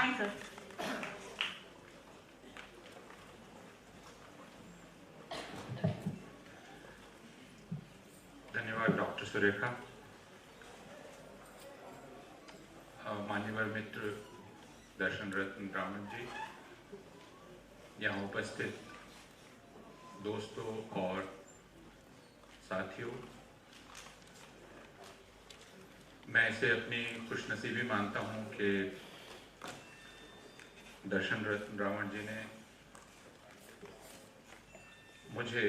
Mic sir. धन्यवाद doctor Surekha. मान्यवर मित्र दर्शन रत्न ब्राह्मण जी, यहाँ उपस्थित दोस्तों और साथियों, मैं इसे अपनी खुशनसीबी मानता हूँ कि दर्शन रत्न ब्राह्मण जी ने मुझे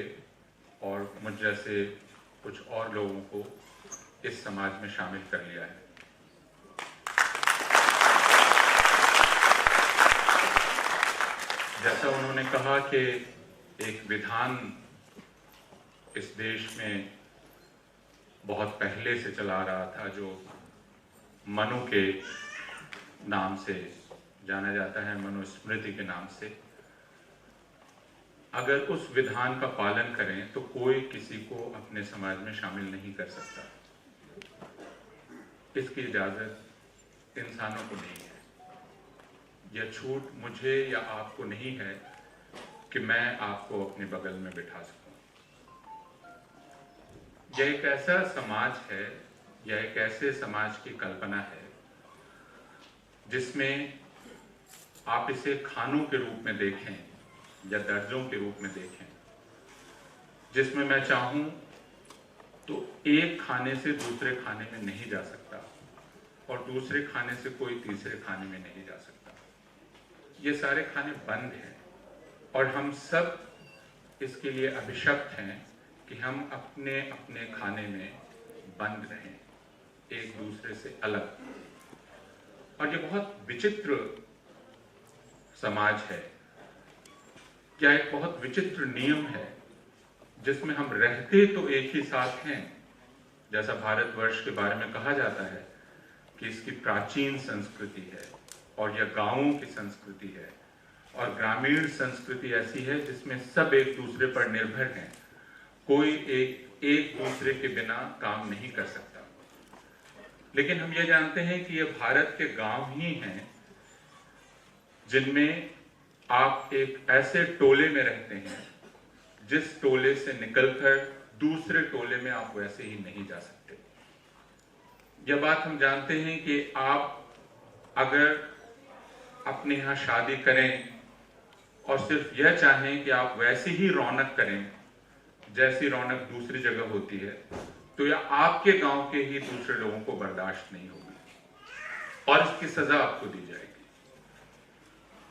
और मुझ जैसे कुछ और लोगों को इस समाज में शामिल कर लिया है। जैसा उन्होंने कहा कि एक विधान इस देश में बहुत पहले से चला रहा था जो मनु के नाम से जाना जाता है, मनुस्मृति के नाम से। अगर उस विधान का पालन करें तो कोई किसी को अपने समाज में शामिल नहीं कर सकता। इसकी इजाजत इंसानों को नहीं है। यह छूट मुझे या आपको नहीं है कि मैं आपको अपने बगल में बिठा सकूं। यह एक ऐसा समाज है, यह एक ऐसे समाज की कल्पना है जिसमें आप इसे खानों के रूप में देखें या दर्जों के रूप में देखें, जिसमें मैं चाहूं तो एक खाने से दूसरे खाने में नहीं जा सकता और दूसरे खाने से कोई तीसरे खाने में नहीं जा सकता। ये सारे खाने बंद हैं और हम सब इसके लिए अभिशप्त हैं कि हम अपने अपने खाने में बंद रहें, एक दूसरे से अलग। और ये बहुत विचित्र समाज है, क्या एक बहुत विचित्र नियम है जिसमें हम रहते तो एक ही साथ हैं। जैसा भारतवर्ष के बारे में कहा जाता है कि इसकी प्राचीन संस्कृति है और यह गांवों की संस्कृति है और ग्रामीण संस्कृति ऐसी है जिसमें सब एक दूसरे पर निर्भर हैं, कोई एक दूसरे के बिना काम नहीं कर सकता। लेकिन हम ये जानते हैं कि ये भारत के गांव ही हैं जिनमें आप एक ऐसे टोले में रहते हैं जिस टोले से निकलकर दूसरे टोले में आप वैसे ही नहीं जा सकते। यह बात हम जानते हैं कि आप अगर अपने यहाँ शादी करें और सिर्फ यह चाहें कि आप वैसी ही रौनक करें जैसी रौनक दूसरी जगह होती है, तो यह आपके गांव के ही दूसरे लोगों को बर्दाश्त नहीं होगी और इसकी सजा आपको दी जाएगी।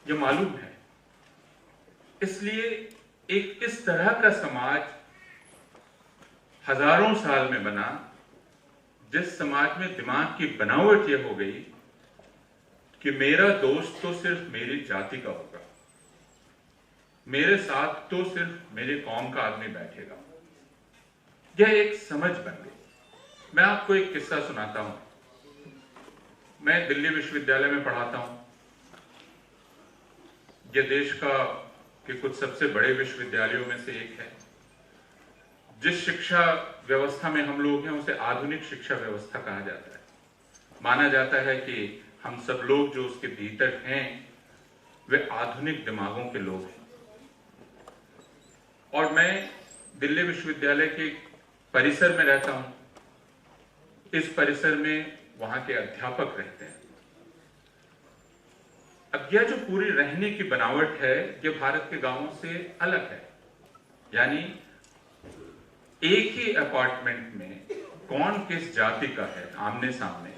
यह मालूम है। इसलिए एक इस तरह का समाज हजारों साल में बना, जिस समाज में दिमाग की बनावट यह हो गई कि मेरा दोस्त तो सिर्फ मेरी जाति का होगा, मेरे साथ तो सिर्फ मेरे कौम का आदमी बैठेगा। यह एक समझ बन गई। मैं आपको एक किस्सा सुनाता हूं। मैं दिल्ली विश्वविद्यालय में पढ़ाता हूं। यह देश के कुछ सबसे बड़े विश्वविद्यालयों में से एक है। जिस शिक्षा व्यवस्था में हम लोग हैं उसे आधुनिक शिक्षा व्यवस्था कहा जाता है। माना जाता है कि हम सब लोग जो उसके भीतर हैं वे आधुनिक दिमागों के लोग हैं। और मैं दिल्ली विश्वविद्यालय के परिसर में रहता हूं। इस परिसर में वहां के अध्यापक रहते हैं। अब यह जो पूरी रहने की बनावट है यह भारत के गांवों से अलग है। यानी एक ही अपार्टमेंट में कौन किस जाति का है आमने सामने,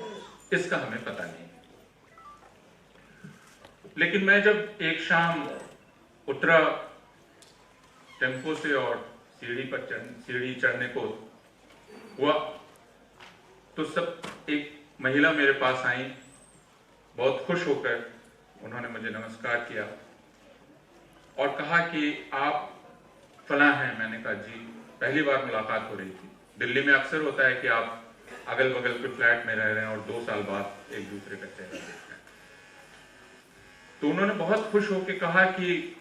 इसका हमें पता नहीं। लेकिन मैं जब एक शाम उतरा टेम्पो से और सीढ़ी चढ़ने को हुआ तो सब एक महिला मेरे पास आई। बहुत खुश होकर उन्होंने मुझे नमस्कार किया और कहा कि आप फलां हैं। मैंने कहा जी, पहली बार मुलाकात हो रही थी। दिल्ली में अक्सर होता है कि आप अगल बगल के फ्लैट में रह रहे हैं और 2 साल बाद एक दूसरे का चेहरा देख रहे हैं। तो उन्होंने बहुत खुश होकर कहा कि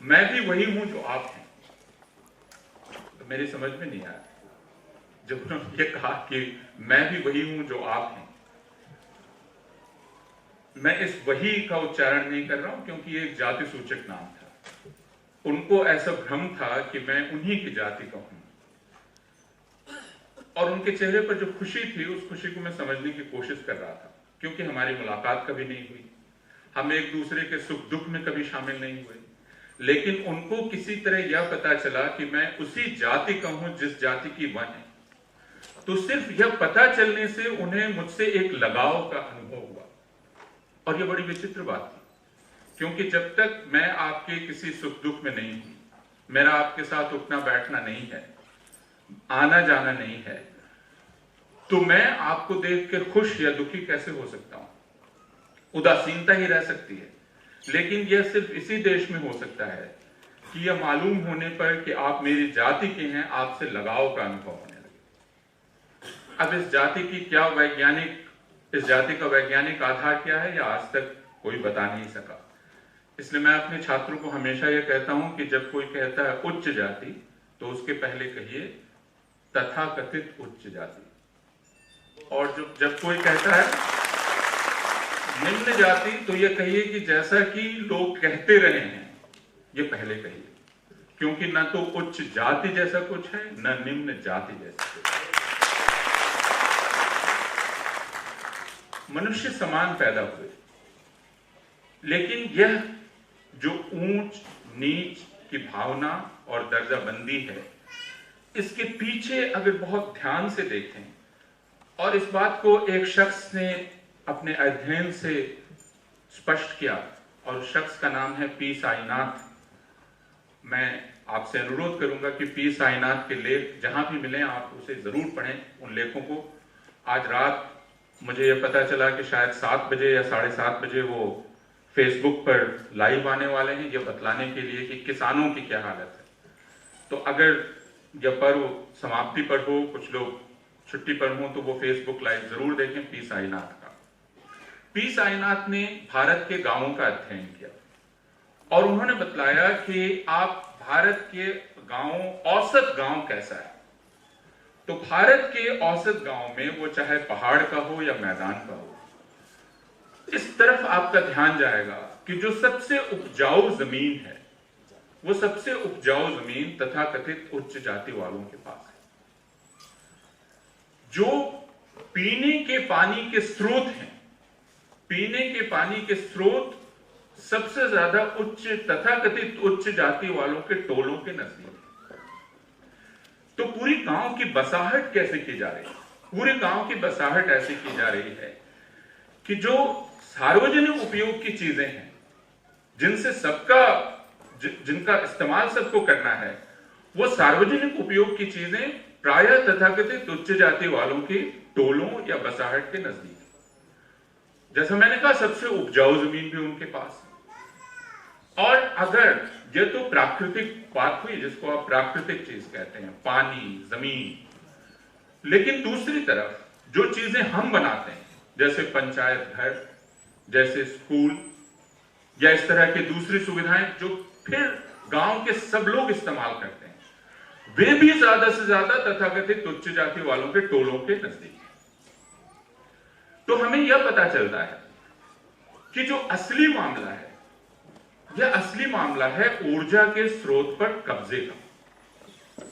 मैं भी वही हूं जो आप हैं। तो मेरी समझ में नहीं आया जब उन्होंने ये कहा कि मैं भी वही हूं जो आप हैं। मैं इस वही का उच्चारण नहीं कर रहा हूं क्योंकि ये एक जाति सूचक नाम था। उनको ऐसा भ्रम था कि मैं उन्हीं की जाति का हूं, और उनके चेहरे पर जो खुशी थी उस खुशी को मैं समझने की कोशिश कर रहा था, क्योंकि हमारी मुलाकात कभी नहीं हुई, हम एक दूसरे के सुख दुख में कभी शामिल नहीं हुए, लेकिन उनको किसी तरह यह पता चला कि मैं उसी जाति का हूं जिस जाति की वह है। तो सिर्फ यह पता चलने से उन्हें मुझसे एक लगाव का अनुभव हुआ, और यह बड़ी विचित्र बात थी, क्योंकि जब तक मैं आपके किसी सुख दुख में नहीं हूं, मेरा आपके साथ उठना बैठना नहीं है, आना जाना नहीं है, तो मैं आपको देखकर खुश या दुखी कैसे हो सकता हूं? उदासीनता ही रह सकती है। लेकिन यह सिर्फ इसी देश में हो सकता है कि यह मालूम होने पर कि आप मेरी जाति के हैं, आपसे लगाव का अनुभव होने लगे। अब इस जाति का वैज्ञानिक आधार क्या है, यह आज तक कोई बता नहीं सका। इसलिए मैं अपने छात्रों को हमेशा यह कहता हूं कि जब कोई कहता है उच्च जाति, तो उसके पहले कहिए तथाकथित उच्च जाति, और जब कोई कहता है निम्न जाति, तो ये कहिए कि जैसा कि लोग कहते रहे हैं, ये पहले कहिए, क्योंकि न तो उच्च जाति जैसा कुछ है, न निम्न जाति जैसा कुछ है। मनुष्य समान पैदा हुए, लेकिन यह जो ऊंच नीच की भावना और दर्जाबंदी है, इसके पीछे अगर बहुत ध्यान से देखें, और इस बात को एक शख्स ने अपने अध्ययन से स्पष्ट किया, और शख्स का नाम है पी साईनाथ। मैं आपसे अनुरोध करूंगा कि पी साईनाथ के लेख जहां भी मिले आप उसे जरूर पढ़ें, उन लेखों को। आज रात मुझे यह पता चला कि शायद 7 बजे या 7:30 बजे वो फेसबुक पर लाइव आने वाले हैं, यह बतलाने के लिए कि किसानों की क्या हालत है। तो अगर यह पर्व समाप्ति पर हो, कुछ लोग छुट्टी पर हो, तो वो फेसबुक लाइव जरूर देखें पी साईनाथ का। पी साईनाथ ने भारत के गांवों का अध्ययन किया, और उन्होंने बतलाया कि आप भारत के गांव, औसत गांव कैसा है। तो भारत के औसत गांव में, वो चाहे पहाड़ का हो या मैदान का हो, इस तरफ आपका ध्यान जाएगा कि जो सबसे उपजाऊ जमीन है, वो सबसे उपजाऊ जमीन तथाकथित उच्च जाति वालों के पास है। जो पीने के पानी के स्रोत हैं, पीने के पानी के स्रोत सबसे ज्यादा उच्च तथाकथित उच्च जाति वालों के टोलों के नजदीक है। तो पूरी गांव की बसाहट कैसे की जा रही है? पूरे गांव की बसाहट ऐसे की जा रही है कि जो सार्वजनिक उपयोग की चीजें हैं, जिनसे जिनका इस्तेमाल सबको करना है, वो सार्वजनिक उपयोग की चीजें प्रायः तथाकथित उच्च जाति वालों के टोलों या बसाहट के नजदीक है। जैसा मैंने कहा, सबसे उपजाऊ जमीन भी उनके पास है। और अगर ये तो प्राकृतिक बात हुई, जिसको आप प्राकृतिक चीज कहते हैं, पानी, जमीन। लेकिन दूसरी तरफ जो चीजें हम बनाते हैं, जैसे पंचायत घर, जैसे स्कूल, या इस तरह की दूसरी सुविधाएं जो फिर गांव के सब लोग इस्तेमाल करते हैं, वे भी ज्यादा से ज्यादा तथाकथित उच्च जाति वालों के टोलों के नजदीक है। तो हमें यह पता चलता है कि जो असली मामला है, यह असली मामला है ऊर्जा के स्रोत पर कब्जे का।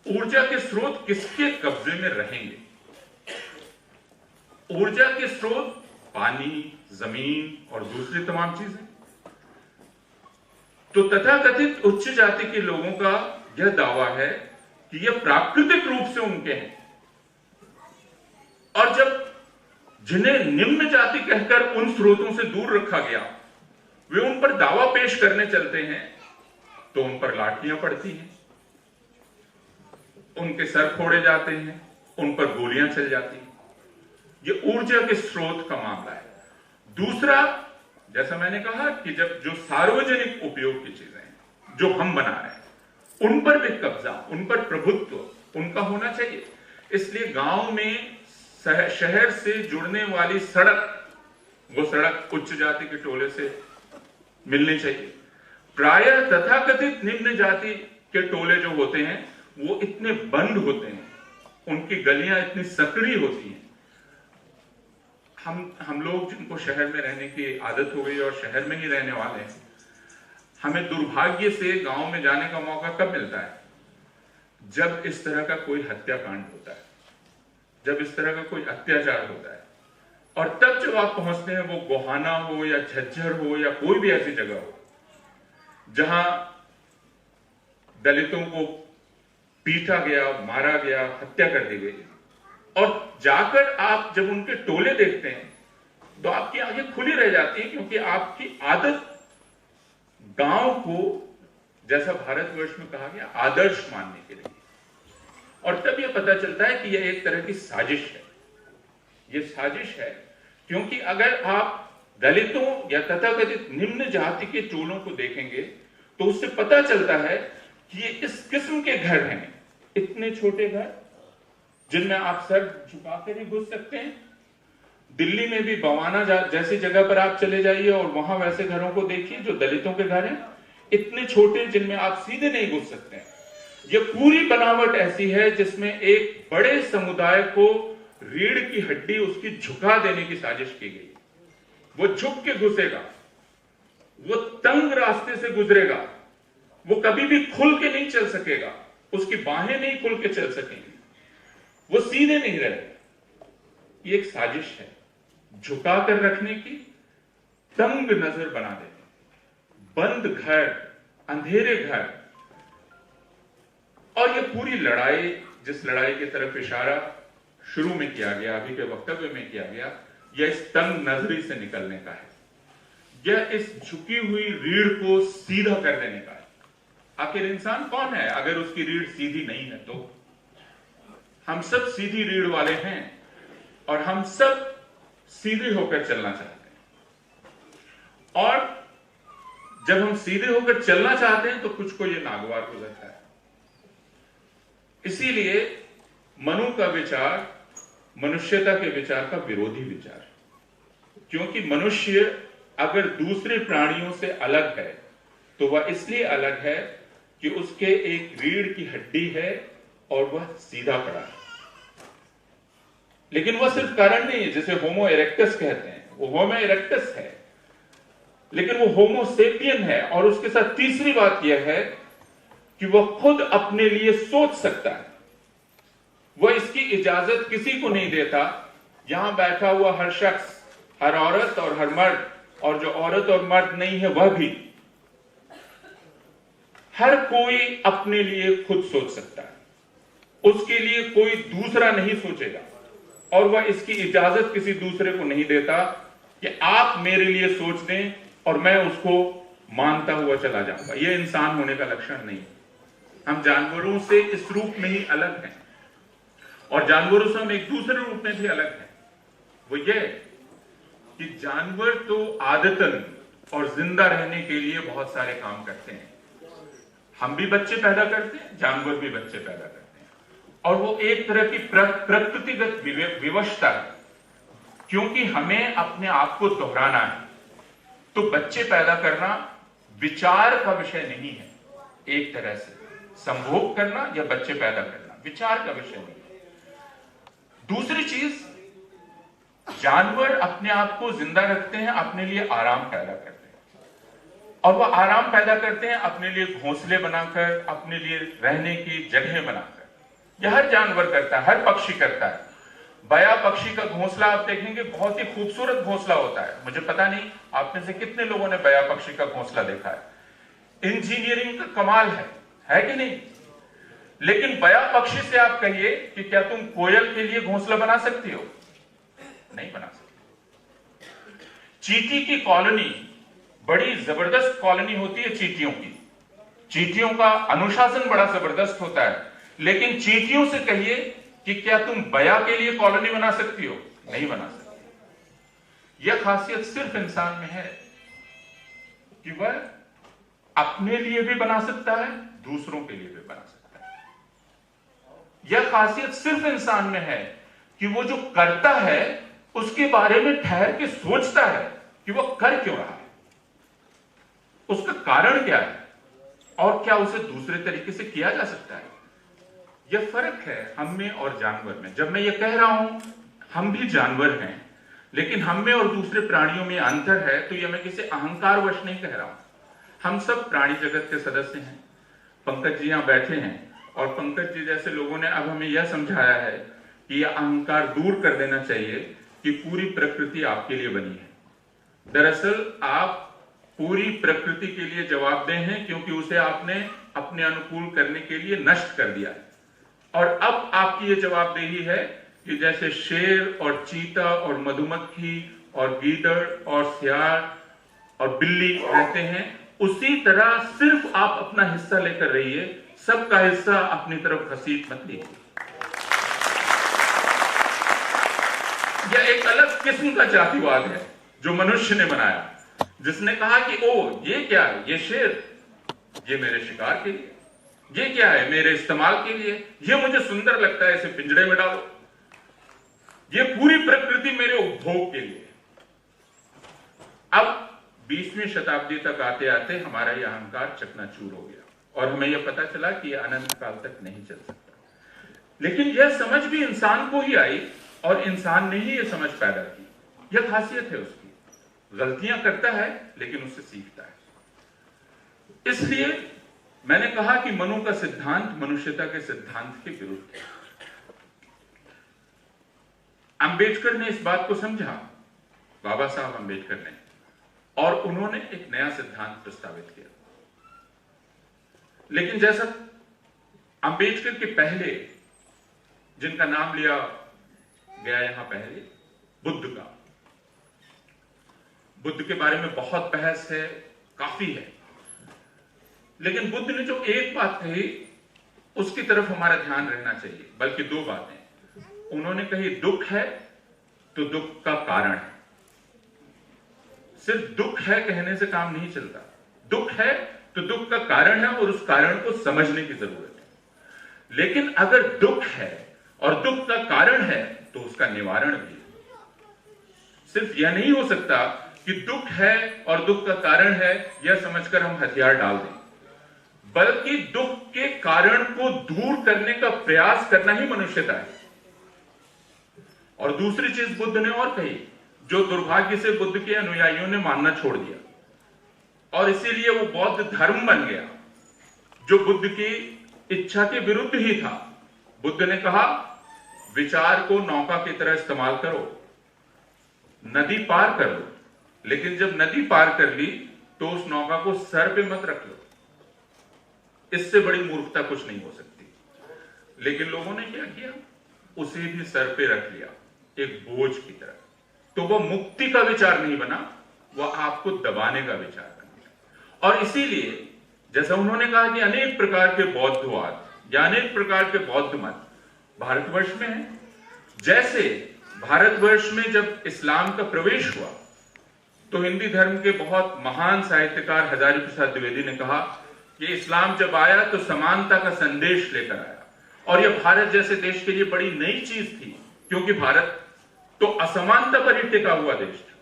ऊर्जा के स्रोत किसके कब्जे में रहेंगे? ऊर्जा के स्रोत पानी, जमीन और दूसरी तमाम चीजें। तो तथाकथित उच्च जाति के लोगों का यह दावा है कि यह प्राकृतिक रूप से उनके हैं, और जब जिन्हें निम्न जाति कहकर उन स्रोतों से दूर रखा गया, वे उन पर दावा पेश करने चलते हैं, तो उन पर लाठियां पड़ती हैं, उनके सर फोड़े जाते हैं, उन पर गोलियां चल जाती हैं। ये ऊर्जा के स्रोत का मामला है। दूसरा, जैसा मैंने कहा कि जब जो सार्वजनिक उपयोग की चीजें हैं, जो हम बना रहे हैं, उन पर भी कब्जा, उन पर प्रभुत्व उनका होना चाहिए। इसलिए गांव में शहर से जुड़ने वाली सड़क, वो सड़क उच्च जाति के टोले से मिलनी चाहिए। प्रायः तथाकथित निम्न जाति के टोले जो होते हैं, वो इतने बंद होते हैं, उनकी गलियां इतनी सकड़ी होती हैं, हम लोग जिनको शहर में रहने की आदत हो गई और शहर में ही रहने वाले हैं, हमें दुर्भाग्य से गांव में जाने का मौका कब मिलता है? जब इस तरह का कोई हत्याकांड होता है, जब इस तरह का कोई अत्याचार होता है, और तब जब आप पहुंचते हैं, वो गोहाना हो या झज्जर हो या कोई भी ऐसी जगह हो जहां दलितों को पीटा गया, मारा गया, हत्या कर दी गई, और जाकर आप जब उनके टोले देखते हैं तो आपकी आंखें खुली रह जाती हैं, क्योंकि आपकी आदत गांव को, जैसा भारतवर्ष में कहा गया, आदर्श मानने के लिए। और तब यह पता चलता है कि यह एक तरह की साजिश है। यह साजिश है क्योंकि अगर आप दलितों या तथाकथित निम्न जाति के टोलों को देखेंगे तो उससे पता चलता है कि ये इस किस्म के घर हैं, इतने छोटे घर जिनमें आप सर झुकाकर ही घुस सकते हैं। दिल्ली में भी बवाना जैसी जगह पर आप चले जाइए और वहां वैसे घरों को देखिए जो दलितों के घर हैं, इतने छोटे जिनमें आप सीधे नहीं घुस सकते हैं। यह पूरी बनावट ऐसी है जिसमें एक बड़े समुदाय को रीढ़ की हड्डी उसकी झुका देने की साजिश की गई। वो झुक के घुसेगा, वो तंग रास्ते से गुजरेगा, वो कभी भी खुल के नहीं चल सकेगा, उसकी बाहें नहीं खुल के चल सकेंगी, वो सीधे नहीं रहेगा। ये एक साजिश है, झुका कर रखने की, तंग नजर बना देने, बंद घर, अंधेरे घर। और ये पूरी लड़ाई, जिस लड़ाई की तरफ इशारा शुरू में किया गया, अभी के वक्तव्य में किया गया, यह इस तंग नजरी से निकलने का है, यह इस झुकी हुई रीढ़ को सीधा कर देने का है। आखिर इंसान कौन है अगर उसकी रीढ़ सीधी नहीं है? तो हम सब सीधी रीढ़ वाले हैं और हम सब सीधे होकर चलना चाहते हैं। और जब हम सीधे होकर चलना चाहते हैं तो कुछ को यह नागवार हो जाता है। इसीलिए मनु का विचार मनुष्यता के विचार का विरोधी विचार, क्योंकि मनुष्य अगर दूसरे प्राणियों से अलग है तो वह इसलिए अलग है कि उसके एक रीढ़ की हड्डी है और वह सीधा पड़ा है। लेकिन वह सिर्फ कारण नहीं है, जैसे होमो इरेक्टस कहते हैं, वो होमो इरेक्टस है, लेकिन वो होमो सेपियन है। और उसके साथ तीसरी बात यह है कि वह खुद अपने लिए सोच सकता है, वह इसकी इजाजत किसी को नहीं देता। यहां बैठा हुआ हर शख्स, हर औरत और हर मर्द, और जो औरत और मर्द नहीं है वह भी, हर कोई अपने लिए खुद सोच सकता है, उसके लिए कोई दूसरा नहीं सोचेगा। और वह इसकी इजाजत किसी दूसरे को नहीं देता कि आप मेरे लिए सोच दें और मैं उसको मानता हुआ चला जाऊंगा। यह इंसान होने का लक्षण नहीं है। हम जानवरों से इस रूप में ही अलग हैं, और जानवरों से हम एक दूसरे रूप में भी अलग हैं। वो ये कि जानवर तो आदतन और जिंदा रहने के लिए बहुत सारे काम करते हैं। हम भी बच्चे पैदा करते हैं, जानवर भी बच्चे पैदा करते हैं, और वो एक तरह की प्रकृतिगत विवशता है, क्योंकि हमें अपने आप को दोहराना है। तो बच्चे पैदा करना विचार का विषय नहीं है, एक तरह से संभोग करना या बच्चे पैदा करना विचार का विषय नहीं है। दूसरी चीज, जानवर अपने आप को जिंदा रखते हैं, अपने लिए आराम पैदा करते हैं, और वह आराम पैदा करते हैं अपने लिए घोंसले बनाकर, अपने लिए रहने की जगह बनाकर। यह हर जानवर करता है, हर पक्षी करता है। बया पक्षी का घोंसला आप देखेंगे, बहुत ही खूबसूरत घोंसला होता है। मुझे पता नहीं आप में से कितने लोगों ने बया पक्षी का घोंसला देखा है। इंजीनियरिंग का कमाल है कि नहीं? लेकिन बया पक्षी से आप कहिए कि क्या तुम कोयल के लिए घोंसला बना सकती हो? नहीं बना सकते। चींटी की कॉलोनी बड़ी जबरदस्त कॉलोनी होती है चींटियों की। चींटियों का अनुशासन बड़ा जबरदस्त होता है, लेकिन चींटियों से कहिए कि क्या तुम बया के लिए कॉलोनी बना सकती हो? नहीं बना सकती। यह खासियत सिर्फ इंसान में है कि वह अपने लिए भी बना सकता है, दूसरों के लिए भी बना सकता है। यह खासियत सिर्फ इंसान में है कि वो जो करता है उसके बारे में ठहर के सोचता है कि वह कर क्यों रहा है, उसका कारण क्या है, और क्या उसे दूसरे तरीके से किया जा सकता है। यह फर्क है हम में और जानवर में। जब मैं ये कह रहा हूं हम भी जानवर हैं, लेकिन हम में और दूसरे प्राणियों में अंतर है, तो यह मैं किसी अहंकारवश नहीं कह रहा हूं। हम सब प्राणी जगत के सदस्य हैं। पंकज जी यहां बैठे हैं और पंकज जी जैसे लोगों ने अब हमें यह समझाया है कि यह अहंकार दूर कर देना चाहिए कि पूरी प्रकृति आपके लिए बनी है। दरअसल आप पूरी प्रकृति के लिए जवाबदेह हैं, क्योंकि उसे आपने अपने अनुकूल करने के लिए नष्ट कर दिया है। और अब आपकी यह जवाबदेही है कि जैसे शेर और चीता और मधुमक्खी और गीदड़ और सियार और बिल्ली रहते हैं, उसी तरह सिर्फ आप अपना हिस्सा लेकर रहिए, सबका हिस्सा अपनी तरफ घसीट मत लीजिए। यह एक अलग किस्म का जातिवाद है जो मनुष्य ने बनाया, जिसने कहा कि ओ ये क्या है, ये शेर, ये मेरे शिकार के लिए, ये क्या है, मेरे इस्तेमाल के लिए, ये मुझे सुंदर लगता है, इसे पिंजरे में डालो, ये पूरी प्रकृति मेरे उपभोग के लिए। अब 20वीं शताब्दी तक आते आते हमारा यह अहंकार चकनाचूर हो गया और हमें यह पता चला कि यह अनंत काल तक नहीं चल सकता। लेकिन यह समझ भी इंसान को ही आई और इंसान ने ही यह समझ पैदा की। यह खासियत है उसकी, गलतियां करता है लेकिन उससे सीखता है। इसलिए मैंने कहा कि मनु का सिद्धांत मनुष्यता के सिद्धांत के विरुद्ध है। अंबेडकर ने इस बात को समझा, बाबा साहब अंबेडकर ने, और उन्होंने एक नया सिद्धांत प्रस्तावित किया। लेकिन जैसा अंबेडकर के पहले जिनका नाम लिया गया यहां पहले, बुद्ध का, बुद्ध के बारे में बहुत बहस है, काफी है, लेकिन बुद्ध ने जो एक बात कही उसकी तरफ हमारा ध्यान रहना चाहिए, बल्कि दो बातें। उन्होंने कही दुख है तो दुख का कारण है। सिर्फ दुख है कहने से काम नहीं चलता, दुख है तो दुख का कारण है और उस कारण को समझने की जरूरत है। लेकिन अगर दुख है और दुख का कारण है तो उसका निवारण भी है। सिर्फ यह नहीं हो सकता कि दुख है और दुख का कारण है यह समझकर हम हथियार डाल दें, बल्कि दुख के कारण को दूर करने का प्रयास करना ही मनुष्यता है। और दूसरी चीज बुद्ध ने और कही, जो दुर्भाग्य से बुद्ध के अनुयायियों ने मानना छोड़ दिया और इसीलिए वो बौद्ध धर्म बन गया, जो बुद्ध की इच्छा के विरुद्ध ही था। बुद्ध ने कहा विचार को नौका की तरह इस्तेमाल करो, नदी पार कर लो, लेकिन जब नदी पार कर ली तो उस नौका को सर पे मत रख लो। इससे बड़ी मूर्खता कुछ नहीं हो सकती। लेकिन लोगों ने क्या किया, उसे भी सर पे रख लिया एक बोझ की तरह। तो वह मुक्ति का विचार नहीं बना, वह आपको दबाने का विचार बन गया। और इसीलिए जैसा उन्होंने कहा कि अनेक प्रकार के बौद्धवाद या अनेक प्रकार के बौद्ध मत भारतवर्ष में है। जैसे भारतवर्ष में जब इस्लाम का प्रवेश हुआ तो हिंदी धर्म के बहुत महान साहित्यकार हजारी प्रसाद द्विवेदी ने कहा कि इस्लाम जब आया तो समानता का संदेश लेकर आया, और यह भारत जैसे देश के लिए बड़ी नई चीज थी, क्योंकि भारत तो असमानता पर ही टिका हुआ देश था,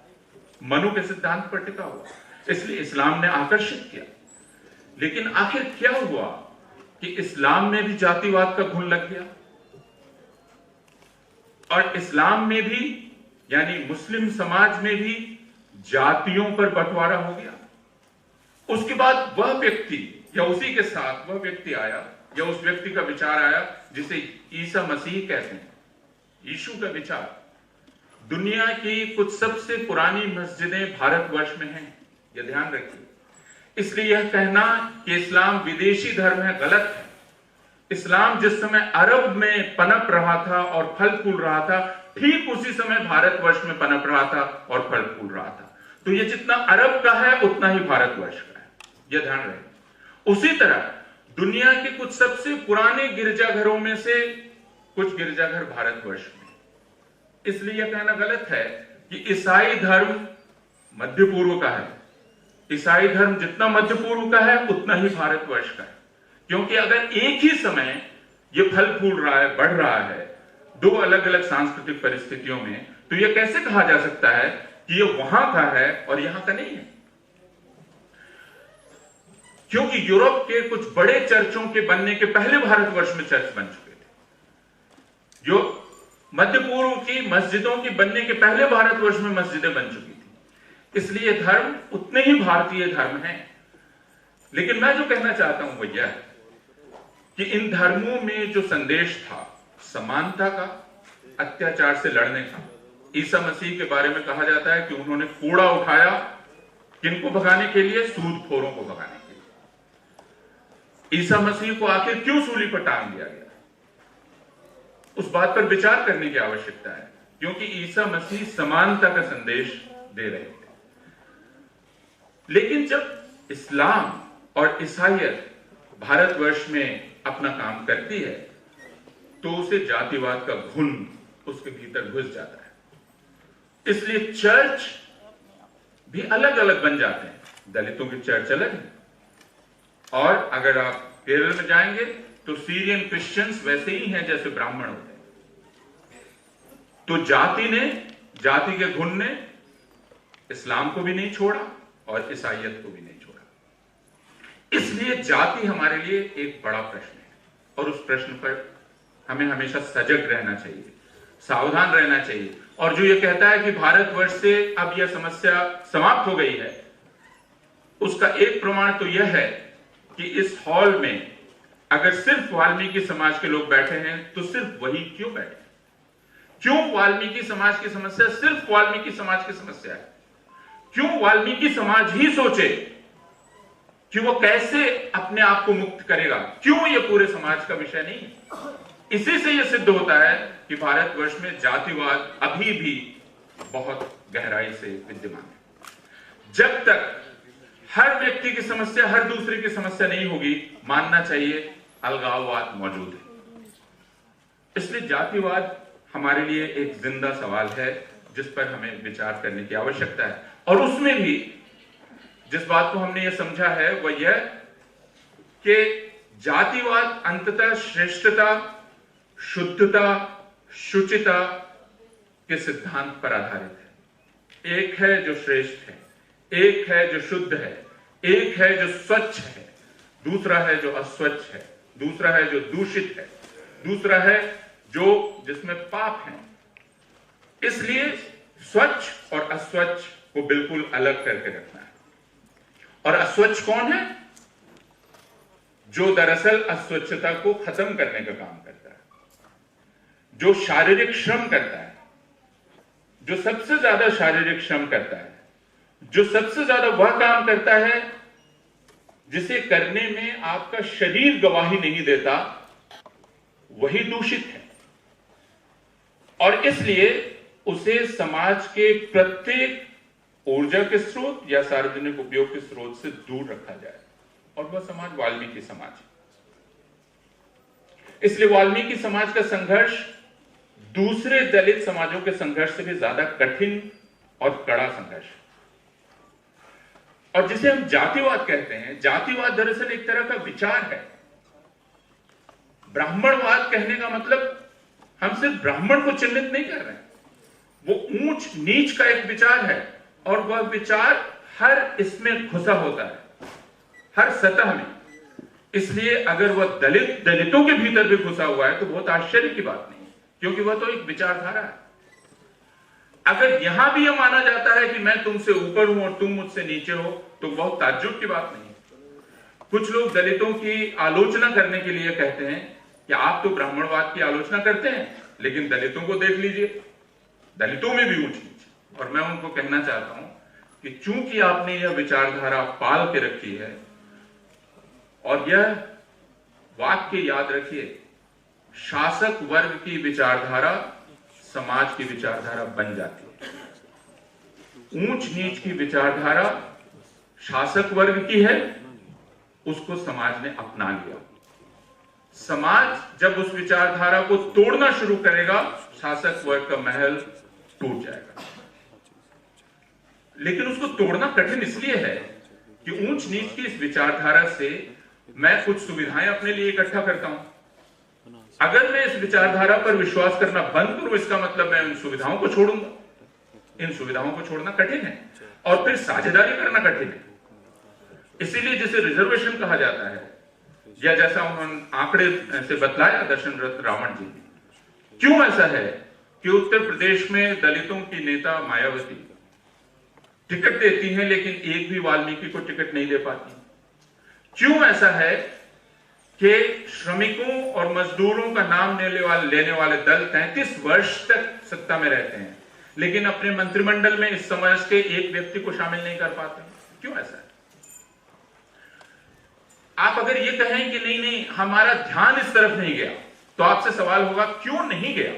मनु के सिद्धांत पर टिका हुआ, इसलिए इस्लाम ने आकर्षित किया। लेकिन आखिर क्या हुआ कि इस्लाम में भी जातिवाद का घुन लग गया और इस्लाम में भी यानी मुस्लिम समाज में भी जातियों पर बंटवारा हो गया। उसके बाद वह व्यक्ति या उसी के साथ वह व्यक्ति आया या उस व्यक्ति का विचार आया जिसे ईसा मसीह कहते हैं, यीशु का विचार। दुनिया की कुछ सबसे पुरानी मस्जिदें भारतवर्ष में हैं, यह ध्यान रखिए। इसलिए यह कहना कि इस्लाम विदेशी धर्म है गलत है। इस्लाम जिस समय अरब में पनप रहा था और फल फूल रहा था, ठीक उसी समय भारतवर्ष में पनप रहा था और फल फूल रहा था। तो यह जितना अरब का है उतना ही भारतवर्ष का है, यह ध्यान रहे। उसी तरह दुनिया के कुछ सबसे पुराने गिरजाघरों में से कुछ गिरजाघर भारतवर्ष में। इसलिए यह कहना गलत है कि ईसाई धर्म मध्य पूर्व का है। ईसाई धर्म जितना मध्य पूर्व का है उतना ही भारतवर्ष का है, क्योंकि अगर एक ही समय यह फल फूल रहा है, बढ़ रहा है दो अलग अलग सांस्कृतिक परिस्थितियों में, तो यह कैसे कहा जा सकता है कि यह वहां का है और यहां का नहीं है। क्योंकि यूरोप के कुछ बड़े चर्चों के बनने के पहले भारतवर्ष में चर्च बन चुके थे। जो मध्य पूर्व की मस्जिदों की बनने के पहले भारतवर्ष में मस्जिदें बन चुकी थी। इसलिए धर्म उतने ही भारतीय धर्म हैं। लेकिन मैं जो कहना चाहता हूं वो यह है कि इन धर्मों में जो संदेश था समानता का, अत्याचार से लड़ने का। ईसा मसीह के बारे में कहा जाता है कि उन्होंने कूड़ा उठाया, किनको भगाने के लिए? सूदखोरों को भगाने के लिए। ईसा मसीह को आखिर क्यों सूली पर टांग दिया गया? उस बात पर विचार करने की आवश्यकता है, क्योंकि ईसा मसीह समानता का संदेश दे रहे थे। लेकिन जब इस्लाम और ईसाईयत भारतवर्ष में अपना काम करती है तो उसे जातिवाद का घुन उसके भीतर घुस जाता है। इसलिए चर्च भी अलग अलग बन जाते हैं। दलितों की चर्च अलग है, और अगर आप केरल में जाएंगे तो सीरियन क्रिश्चियंस वैसे ही हैं जैसे ब्राह्मण होते हैं। तो जाति के घुन ने इस्लाम को भी नहीं छोड़ा और ईसाईयत को भी नहीं छोड़ा। इसलिए जाति हमारे लिए एक बड़ा प्रश्न है, और उस प्रश्न पर हमें हमेशा सजग रहना चाहिए, सावधान रहना चाहिए। और जो ये कहता है कि भारतवर्ष से अब यह समस्या समाप्त हो गई है, उसका एक प्रमाण तो यह है कि इस हॉल में अगर सिर्फ वाल्मीकि समाज के लोग बैठे हैं तो सिर्फ वही क्यों बैठे? क्यों वाल्मीकि समाज की समस्या सिर्फ वाल्मीकि समाज की समस्या है? क्यों वाल्मीकि समाज ही सोचे कि वो कैसे अपने आप को मुक्त करेगा? क्यों ये पूरे समाज का विषय नहीं है? इसी से यह सिद्ध होता है कि भारतवर्ष में जातिवाद अभी भी बहुत गहराई से विद्यमान है। जब तक हर व्यक्ति की समस्या हर दूसरे की समस्या नहीं होगी, मानना चाहिए अलगाववाद मौजूद है। इसलिए जातिवाद हमारे लिए एक जिंदा सवाल है जिस पर हमें विचार करने की आवश्यकता है। और उसमें भी जिस बात को हमने यह समझा है वह यह कि जातिवाद अंततः श्रेष्ठता, शुद्धता, शुचिता के सिद्धांत पर आधारित है। एक है जो श्रेष्ठ है, एक है जो शुद्ध है, एक है जो स्वच्छ है, दूसरा है जो अस्वच्छ है, दूसरा है जो दूषित है, दूसरा है जो जिसमें पाप है। इसलिए स्वच्छ और अस्वच्छ को बिल्कुल अलग करके रखना है। और अस्वच्छ कौन है? जो दरअसल अस्वच्छता को खत्म करने का काम करता है, जो शारीरिक श्रम करता है, जो सबसे ज्यादा शारीरिक श्रम करता है, जो सबसे ज्यादा वह काम करता है जिसे करने में आपका शरीर गवाही नहीं देता, वही दूषित है। और इसलिए उसे समाज के प्रत्येक ऊर्जा के स्रोत या सार्वजनिक उपयोग के स्रोत से दूर रखा जाए, और वह समाज वाल्मीकि समाज है। इसलिए वाल्मीकि समाज का संघर्ष दूसरे दलित समाजों के संघर्ष से भी ज्यादा कठिन और कड़ा संघर्ष है। और जिसे हम जातिवाद कहते हैं, जातिवाद दरअसल एक तरह का विचार है। ब्राह्मणवाद कहने का मतलब हम सिर्फ ब्राह्मण को चिन्हित नहीं कर रहे हैं, वो ऊंच नीच का एक विचार है, और वह विचार हर इसमें घुसा होता है, हर सतह में। इसलिए अगर वह दलितों के भीतर भी घुसा हुआ है तो बहुत आश्चर्य की बात नहीं, क्योंकि वह तो एक विचारधारा है। अगर यहां भी यह माना जाता है कि मैं तुमसे ऊपर हूं और तुम मुझसे नीचे हो, तो बहुत ताज्जुब की बात नहीं। कुछ लोग दलितों की आलोचना करने के लिए कहते हैं कि आप तो ब्राह्मणवाद की आलोचना करते हैं, लेकिन दलितों को देख लीजिए, दलितों में भी ऊंच नीच। और मैं उनको कहना चाहता हूं कि चूंकि आपने यह विचारधारा पाल के रखी है, और यह वाक्य याद रखिए, शासक वर्ग की विचारधारा समाज की विचारधारा बन जाती है। ऊंच नीच की विचारधारा शासक वर्ग की है, उसको समाज ने अपना लिया। समाज जब उस विचारधारा को तोड़ना शुरू करेगा, शासक वर्ग का महल टूट जाएगा। लेकिन उसको तोड़ना कठिन इसलिए है कि ऊंच नीच की इस विचारधारा से मैं कुछ सुविधाएं अपने लिए इकट्ठा करता हूं। अगर मैं इस विचारधारा पर विश्वास करना बंद करूं, इसका मतलब मैं उन सुविधाओं को छोड़ूंगा। इन सुविधाओं को छोड़ना कठिन है, और फिर साझेदारी करना कठिन है। इसीलिए जिसे रिजर्वेशन कहा जाता है, या जैसा उन्होंने आंकड़े से बतलाया दर्शन रत्न रावण जी ने, क्यों ऐसा है? कि उत्तर प्रदेश में दलितों की नेता मायावती टिकट देती हैं, लेकिन एक भी वाल्मीकि को टिकट नहीं दे पाती। क्यों ऐसा है कि श्रमिकों और मजदूरों का नाम लेने वाले दल 33 वर्ष तक सत्ता में रहते हैं, लेकिन अपने मंत्रिमंडल में इस समाज के एक व्यक्ति को शामिल नहीं कर पाते? क्यों ऐसा है? आप अगर ये कहें कि नहीं नहीं हमारा ध्यान इस तरफ नहीं गया, तो आपसे सवाल होगा क्यों नहीं गया?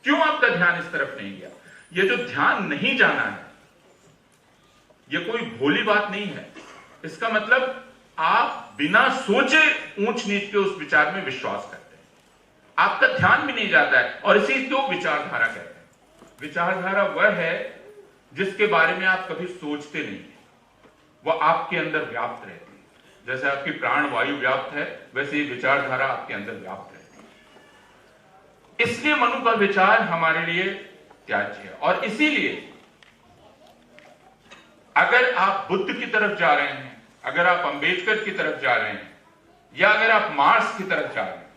क्यों आपका ध्यान इस तरफ नहीं गया? ये जो ध्यान नहीं जाना है, ये कोई भोली बात नहीं है। इसका मतलब आप बिना सोचे ऊंच नीच के उस विचार में विश्वास करते हैं, आपका ध्यान भी नहीं जाता है, और इसी को विचारधारा कहते हैं। विचारधारा वह है जिसके बारे में आप कभी सोचते नहीं है, वह आपके अंदर व्याप्त रहती है। जैसे आपकी प्राण वायु व्याप्त है, वैसे ही विचारधारा आपके अंदर व्याप्त रहती है। इसलिए मनु का विचार हमारे लिए त्याज्य है, और इसीलिए अगर आप बुद्ध की तरफ जा रहे हैं, अगर आप अंबेडकर की तरफ जा रहे हैं, या अगर आप मार्क्स की तरफ जा रहे हैं,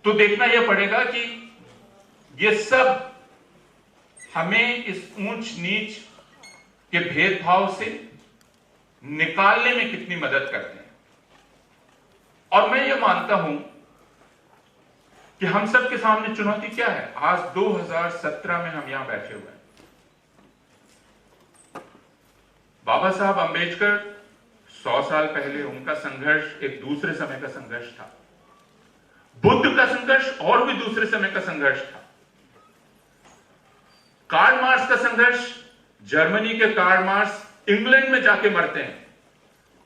तो देखना यह पड़ेगा कि ये सब हमें इस ऊंच नीच के भेदभाव से निकालने में कितनी मदद करते हैं। और मैं ये मानता हूं कि हम सब के सामने चुनौती क्या है। आज 2017 में हम यहां बैठे हुए हैं। बाबा साहब अंबेडकर 100 साल पहले उनका संघर्ष एक दूसरे समय का संघर्ष था। बुद्ध का संघर्ष और भी दूसरे समय का संघर्ष था। कार्ल मार्क्स का संघर्ष, जर्मनी के कार्ल मार्क्स इंग्लैंड में जाके मरते हैं।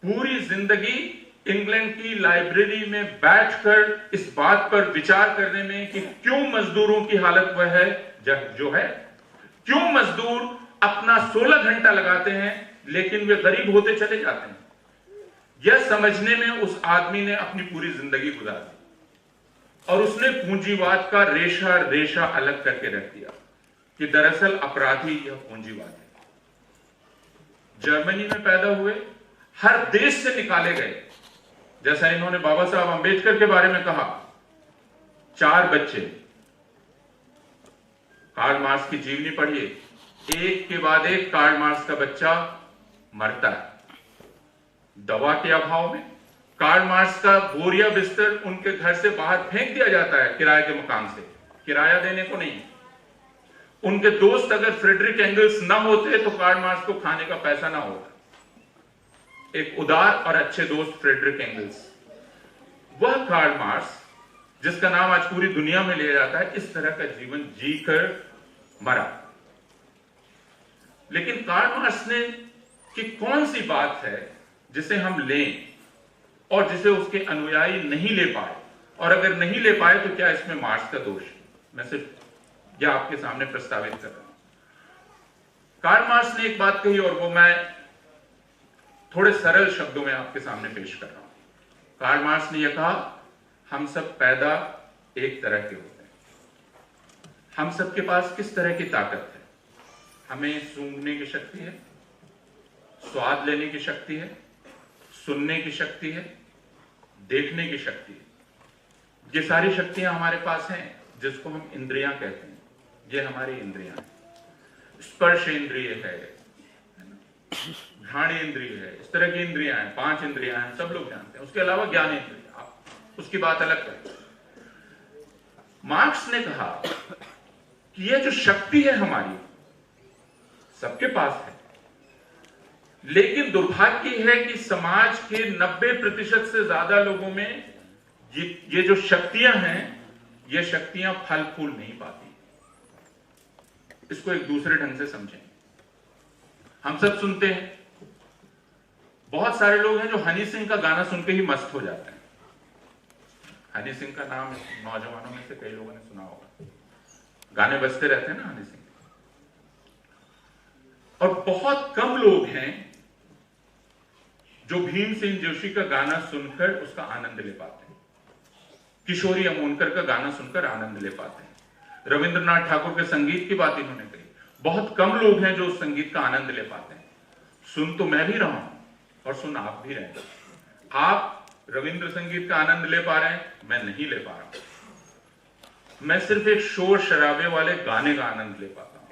पूरी जिंदगी इंग्लैंड की लाइब्रेरी में बैठकर इस बात पर विचार करने में कि क्यों मजदूरों की हालत वह है जो है, क्यों मजदूर अपना 16 घंटा लगाते हैं लेकिन वे गरीब होते चले जाते हैं। यह समझने में उस आदमी ने अपनी पूरी जिंदगी गुजार दी, और उसने पूंजीवाद का रेशा रेशा अलग करके रख दिया कि दरअसल अपराधी यह पूंजीवाद है। जर्मनी में पैदा हुए, हर देश से निकाले गए। जैसा इन्होंने बाबा साहब अंबेडकर के बारे में कहा, 4 बच्चे, कार्ल मार्क्स की जीवनी पढ़िए, एक के बाद एक कार्ल मार्क्स का बच्चा मरता है दवा के अभाव में। कार्ल मार्क्स का बोरिया बिस्तर उनके घर से बाहर फेंक दिया जाता है किराए के मकान से, किराया देने को नहीं। उनके दोस्त अगर फ्रेडरिक एंगल्स ना होते तो कार्ल मार्क्स को खाने का पैसा ना होता। एक उदार और अच्छे दोस्त फ्रेडरिक एंगल्स, वह कार्ल मार्क्स जिसका नाम आज पूरी दुनिया में लिया जाता है, इस तरह का जीवन जीकर मरा। लेकिन कार्ल मार्क्स ने कि कौन सी बात है जिसे हम लें और जिसे उसके अनुयायी नहीं ले पाए, और अगर नहीं ले पाए तो क्या इसमें मार्क्स का दोष है? मैं सिर्फ यह आपके सामने प्रस्तावित कर रहा हूं। कार्ल मार्क्स ने एक बात कही और वो मैं थोड़े सरल शब्दों में आपके सामने पेश कर रहा हूं। कार्ल मार्क्स ने यह कहा, हम सब पैदा एक तरह के होते हैं। हम सबके पास किस तरह की ताकत है? हमें सूंघने की शक्ति है, स्वाद लेने की शक्ति है, सुनने की शक्ति है, देखने की शक्ति है। ये सारी शक्तियां हमारे पास हैं, जिसको हम इंद्रियां कहते हैं। ये हमारी इंद्रियां हैं। स्पर्श इंद्रिय है, घ्राण इंद्रिय है, इस तरह की इंद्रियां हैं, 5 इंद्रियां हैं, सब लोग जानते हैं। उसके अलावा ज्ञान इंद्रिय, आप उसकी बात अलग करें। मार्क्स ने कहा कि यह जो शक्ति है हमारी, सबके पास है, लेकिन दुर्भाग्य है कि समाज के 90% से ज्यादा लोगों में ये जो शक्तियां हैं, ये शक्तियां फल फूल नहीं पाती। इसको एक दूसरे ढंग से समझें। हम सब सुनते हैं, बहुत सारे लोग हैं जो हनी सिंह का गाना सुन के ही मस्त हो जाते हैं। हनी सिंह का नाम नौजवानों में से कई लोगों ने सुना होगा, गाने बजते रहते हैं ना हनी सिंह। और बहुत कम लोग हैं जो भीम सिंह जोशी का गाना सुनकर उसका आनंद ले पाते हैं, किशोरी अमोनकर का गाना सुनकर आनंद ले पाते हैं, रविंद्रनाथ ठाकुर के संगीत की बात इन्होंने कही। बहुत कम लोग हैं जो उस संगीत का आनंद ले पाते हैं। सुन तो मैं भी रहा हूं और सुन आप भी रहे हैं। आप रविंद्र संगीत का आनंद ले पा रहे हैं, मैं नहीं ले पा रहा हूं। मैं सिर्फ एक शोर शराबे वाले गाने का आनंद ले पाता हूं।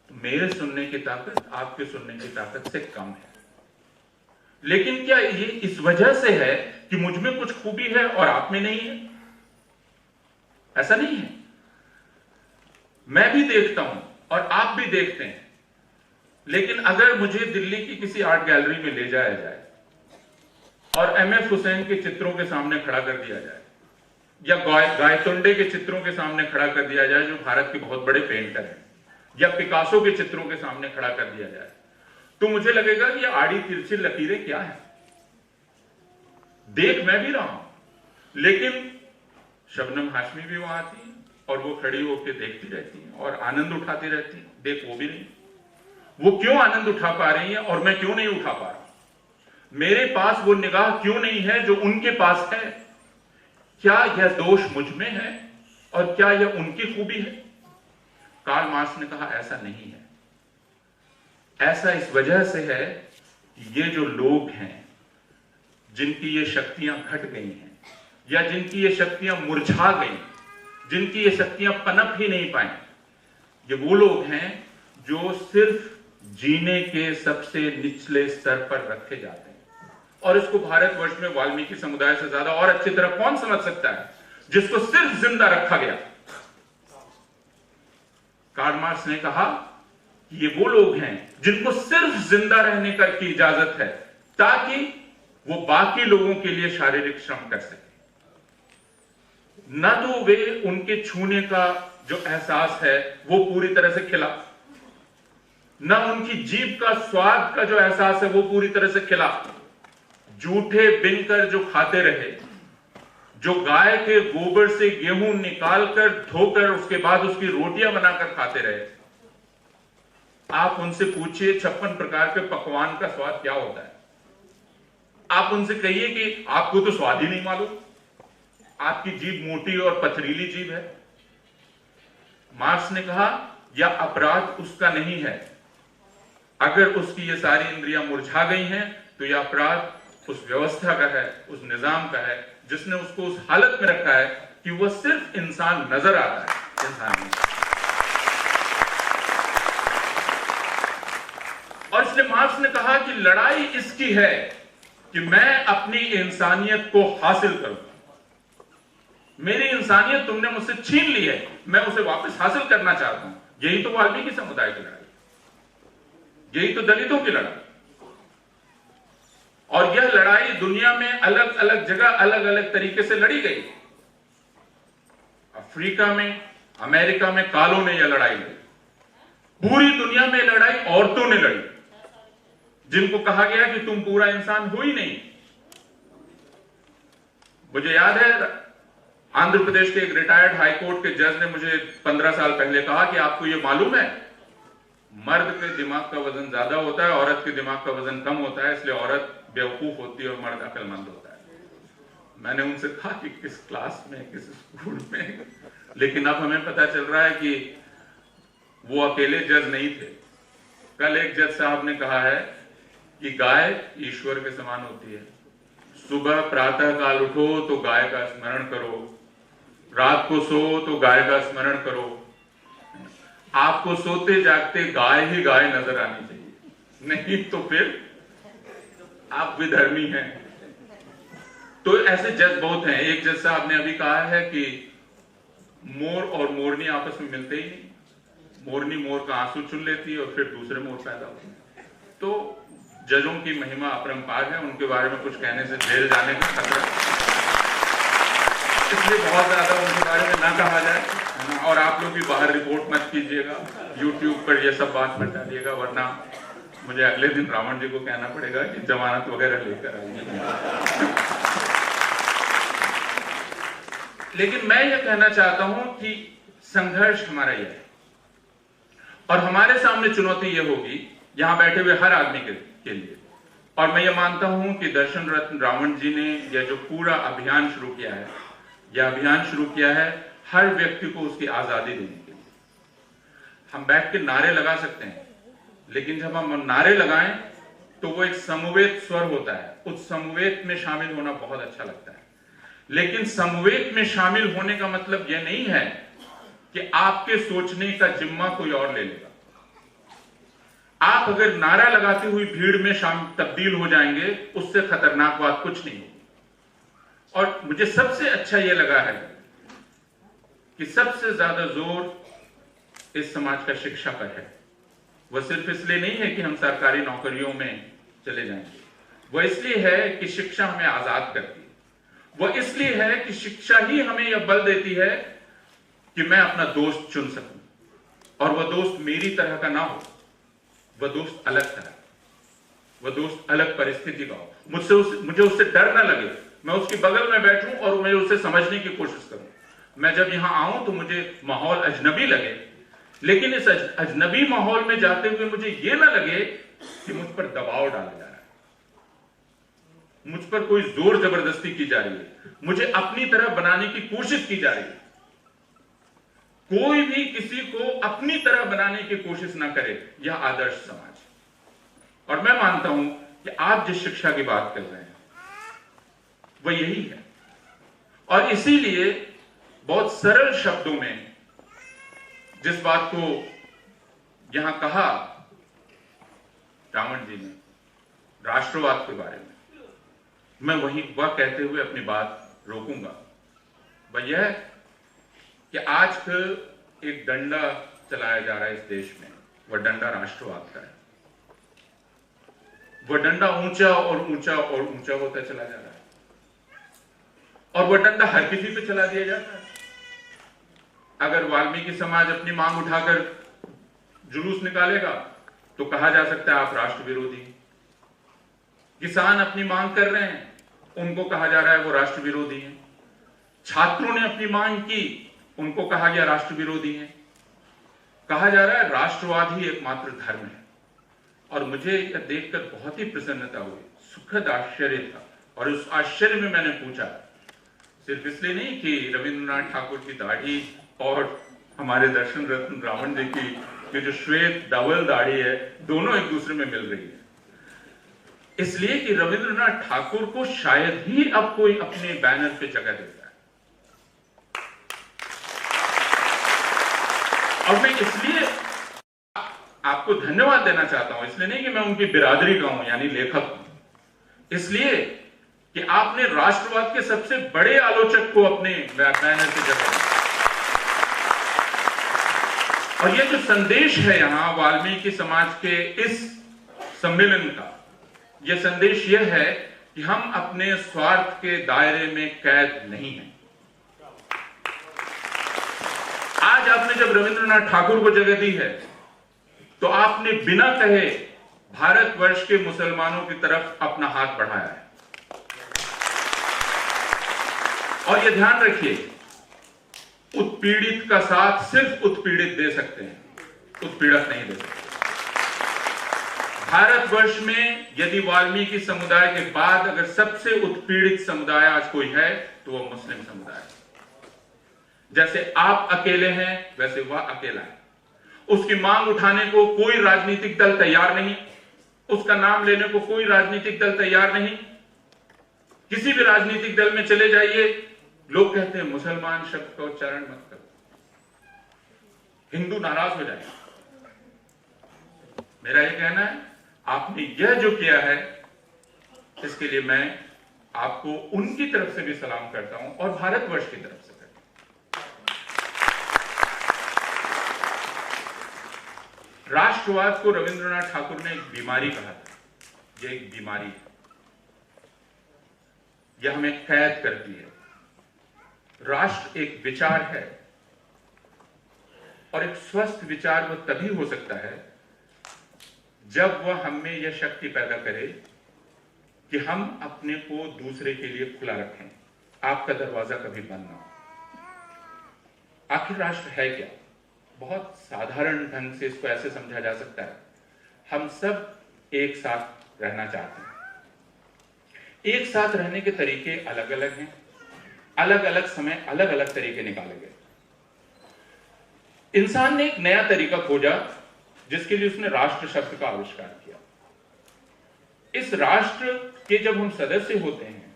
तो मेरे सुनने की ताकत आपके सुनने की ताकत से कम है। लेकिन क्या ये इस वजह से है कि मुझ में कुछ खूबी है और आप में नहीं है? ऐसा नहीं है। मैं भी देखता हूं और आप भी देखते हैं, लेकिन अगर मुझे दिल्ली की किसी आर्ट गैलरी में ले जाया जाए और एमएफ हुसैन के चित्रों के सामने खड़ा कर दिया जाए या गायतोंडे के चित्रों के सामने खड़ा कर दिया जाए जो भारत के बहुत बड़े पेंटर हैं, या पिकासो के चित्रों के सामने खड़ा कर दिया जाए, तो मुझे लगेगा कि ये आड़ी तिरछी लकीरें क्या है। देख मैं भी रहा हूं, लेकिन शबनम हाशमी भी वहां आती है और वो खड़ी होकर देखती रहती है और आनंद उठाती रहती है। देख वो भी नहीं, वो क्यों आनंद उठा पा रही है और मैं क्यों नहीं उठा पा रहा? मेरे पास वो निगाह क्यों नहीं है जो उनके पास है? क्या यह दोष मुझ में है और क्या यह उनकी खूबी है? कार्ल मार्क्स ने कहा ऐसा नहीं है। ऐसा इस वजह से है कि ये जो लोग हैं जिनकी ये शक्तियां घट गई हैं या जिनकी ये शक्तियां मुरझा गई, जिनकी ये शक्तियां पनप ही नहीं पाई, ये वो लोग हैं जो सिर्फ जीने के सबसे निचले स्तर पर रखे जाते हैं। और इसको भारतवर्ष में वाल्मीकि समुदाय से ज्यादा और अच्छी तरह कौन समझ सकता है, जिसको सिर्फ जिंदा रखा गया। कार्ल मार्क्स ने कहा कि ये वो लोग हैं जिनको सिर्फ जिंदा रहने की इजाजत है ताकि वो बाकी लोगों के लिए शारीरिक श्रम कर सके। न तो वे उनके छूने का जो एहसास है वो पूरी तरह से खिला, न उनकी जीभ का स्वाद का जो एहसास है वो पूरी तरह से खिला। जूठे बिनकर जो खाते रहे, जो गाय के गोबर से गेहूं निकालकर धोकर उसके बाद उसकी रोटियां बनाकर खाते रहे। आप उनसे पूछिए 56 प्रकार के पकवान का स्वाद क्या होता है। आप उनसे कहिए कि आपको तो स्वाद ही नहीं मालूम, आपकी जीभ मोटी और पथरीली जीभ है। मार्क्स ने कहा यह अपराध उसका नहीं है। अगर उसकी ये सारी इंद्रियां मुरझा गई हैं तो यह अपराध उस व्यवस्था का है, उस निजाम का है जिसने उसको उस हालत में रखा है कि वह सिर्फ इंसान नजर आता है, इंसान नहीं। और इसलिए मार्क्स ने कहा कि लड़ाई इसकी है कि मैं अपनी इंसानियत को हासिल करूं। मेरी इंसानियत तुमने मुझसे छीन ली है, मैं उसे वापस हासिल करना चाहता हूं। यही तो वाल्मीकि समुदाय की लड़ाई, यही तो दलितों की लड़ाई। और यह लड़ाई दुनिया में अलग अलग जगह अलग अलग तरीके से लड़ी गई। अफ्रीका में, अमेरिका में कालों ने यह लड़ाई लड़ी। पूरी दुनिया में लड़ाई औरतों ने लड़ी, जिनको कहा गया कि तुम पूरा इंसान हो ही नहीं। मुझे याद है आंध्र प्रदेश के एक रिटायर्ड हाईकोर्ट के जज ने मुझे 15 साल पहले कहा कि आपको यह मालूम है मर्द के दिमाग का वजन ज्यादा होता है, औरत के दिमाग का वजन कम होता है, इसलिए औरत बेवकूफ होती है और मर्द अक्लमंद होता है। मैंने उनसे कहा कि किस क्लास में, किस स्कूल में? लेकिन अब हमें पता चल रहा है कि वो अकेले जज नहीं थे। कल एक जज साहब ने कहा है कि गाय ईश्वर के समान होती है। सुबह प्रातः काल उठो तो गाय का स्मरण करो, रात को सो तो गाय का स्मरण करो। आपको सोते जागते गाय ही गाय नजर आनी चाहिए, नहीं तो फिर आप विधर्मी हैं। तो ऐसे जज बहुत हैं। एक जज साहब ने अभी कहा है कि मोर और मोरनी आपस में मिलते ही नहीं, मोरनी मोर का आंसू चुन लेती है और फिर दूसरे मोर पैदा होते हैं। तो जजों की महिमा अपरंपार है, उनके बारे में कुछ कहने से जेल जाने का खतरा है, इसलिए बहुत ज्यादा उनके बारे में ना कहा जाए। और आप लोग भी बाहर रिपोर्ट मत कीजिएगा, यूट्यूब पर ये सब बात मत डालिएगा, वरना मुझे अगले दिन रावण जी को कहना पड़ेगा कि जमानत वगैरह लेकर आइए। लेकिन मैं यह कहना चाहता हूं कि संघर्ष हमारा यह है और हमारे सामने चुनौती यह होगी यहां बैठे हुए हर आदमी के लिए। और मैं यह मानता हूं कि दर्शन रत्न रावण जी ने यह जो पूरा अभियान शुरू किया है, यह अभियान शुरू किया है हर व्यक्ति को उसकी आजादी देने के लिए। हम बैठ के नारे लगा सकते हैं, लेकिन जब हम नारे लगाएं तो वो एक समवेत स्वर होता है, उस समवेत में शामिल होना बहुत अच्छा लगता है। लेकिन समवेत में शामिल होने का मतलब यह नहीं है कि आपके सोचने का जिम्मा कोई और ले लेगा। आप अगर नारा लगाती हुई भीड़ में तब्दील हो जाएंगे, उससे खतरनाक बात कुछ नहीं होगी। और मुझे सबसे अच्छा यह लगा है कि सबसे ज्यादा जोर इस समाज का शिक्षा पर है। वह सिर्फ इसलिए नहीं है कि हम सरकारी नौकरियों में चले जाएंगे, वह इसलिए है कि शिक्षा हमें आजाद करती है। वह इसलिए है कि शिक्षा ही हमें यह बल देती है कि मैं अपना दोस्त चुन सकूं, और वह दोस्त मेरी तरह का ना हो, वह दोस्त अलग तरह, वह दोस्त अलग परिस्थिति का हो। मुझे उससे डर ना लगे, मैं उसके बगल में बैठूं और मैं उसे समझने की कोशिश करूं। मैं जब यहां आऊं तो मुझे माहौल अजनबी लगे, लेकिन इस अजनबी माहौल में जाते हुए मुझे यह ना लगे कि मुझ पर दबाव डाला जा रहा है, मुझ पर कोई जोर जबरदस्ती की जा रही है, मुझे अपनी तरह बनाने की कोशिश की जा रही है। कोई भी किसी को अपनी तरह बनाने की कोशिश ना करे, यह आदर्श समाज। और मैं मानता हूं कि आप जिस शिक्षा की बात कर रहे हैं वह यही है। और इसीलिए बहुत सरल शब्दों में जिस बात को यहां कहा रावण जी ने राष्ट्रवाद के बारे में, मैं वह कहते हुए अपनी बात रोकूंगा। वह यह कि आज एक डंडा चलाया जा रहा है इस देश में, वह डंडा राष्ट्रवाद का है। वह डंडा ऊंचा और ऊंचा और ऊंचा होता चला जा रहा है, और वह डंडा हर किसी पे चला दिया जाता है। अगर वाल्मीकि समाज अपनी मांग उठाकर जुलूस निकालेगा तो कहा जा सकता है आप राष्ट्र विरोधी। किसान अपनी मांग कर रहे हैं, उनको कहा जा रहा है वो राष्ट्र विरोधी हैं। छात्रों ने अपनी मांग की, उनको कहा गया राष्ट्र विरोधी हैं। कहा जा रहा है राष्ट्रवाद ही एकमात्र धर्म है। और मुझे यह देखकर बहुत ही प्रसन्नता हुई, सुखद आश्चर्य था। और उस आश्चर्य में मैंने पूछा, सिर्फ इसलिए नहीं कि रविंद्रनाथ ठाकुर की दाढ़ी और हमारे दर्शन रत्न रावण जी की ये जो श्वेत धवल दाढ़ी है, दोनों एक दूसरे में मिल रही है, इसलिए कि रविंद्रनाथ ठाकुर को शायद ही अब कोई अपने बैनर पे जगह देता है। और मैं इसलिए आपको धन्यवाद देना चाहता हूं, इसलिए नहीं कि मैं उनकी बिरादरी का हूं यानी लेखक हूं, इसलिए कि आपने राष्ट्रवाद के सबसे बड़े आलोचक को अपने बैनर पे जगह दी। और ये जो संदेश है यहां वाल्मीकि समाज के इस सम्मेलन का, यह संदेश यह है कि हम अपने स्वार्थ के दायरे में कैद नहीं हैं। आज आपने जब रविंद्रनाथ ठाकुर को जगह दी है तो आपने बिना कहे भारतवर्ष के मुसलमानों की तरफ अपना हाथ बढ़ाया है। और यह ध्यान रखिए, उत्पीड़ित का साथ सिर्फ उत्पीड़ित दे सकते हैं, उत्पीड़क नहीं दे सकते। भारतवर्ष में यदि वाल्मीकि समुदाय के बाद अगर सबसे उत्पीड़ित समुदाय आज कोई है तो वह मुस्लिम समुदाय है। जैसे आप अकेले हैं वैसे वह अकेला है। उसकी मांग उठाने को कोई राजनीतिक दल तैयार नहीं, उसका नाम लेने को कोई राजनीतिक दल तैयार नहीं। किसी भी राजनीतिक दल में चले जाइए, लोग कहते हैं मुसलमान शब्द का उच्चारण मत करो, हिंदू नाराज हो जाएंगे। मेरा यह कहना है, आपने यह जो किया है इसके लिए मैं आपको उनकी तरफ से भी सलाम करता हूं और भारतवर्ष की तरफ से। राष्ट्रवाद को रविंद्रनाथ ठाकुर ने एक बीमारी कहा था। यह एक बीमारी है, यह हमें कैद करती है। राष्ट्र एक विचार है, और एक स्वस्थ विचार वह तभी हो सकता है जब वह हमें यह शक्ति पैदा करे कि हम अपने को दूसरे के लिए खुला रखें, आपका दरवाजा कभी बंद ना हो। आखिर राष्ट्र है क्या? बहुत साधारण ढंग से इसको ऐसे समझा जा सकता है, हम सब एक साथ रहना चाहते हैं। एक साथ रहने के तरीके अलग अलग हैं, अलग अलग समय अलग अलग तरीके निकाले गए। इंसान ने एक नया तरीका खोजा जिसके लिए उसने राष्ट्र शब्द का आविष्कार किया। इस राष्ट्र के जब हम सदस्य होते हैं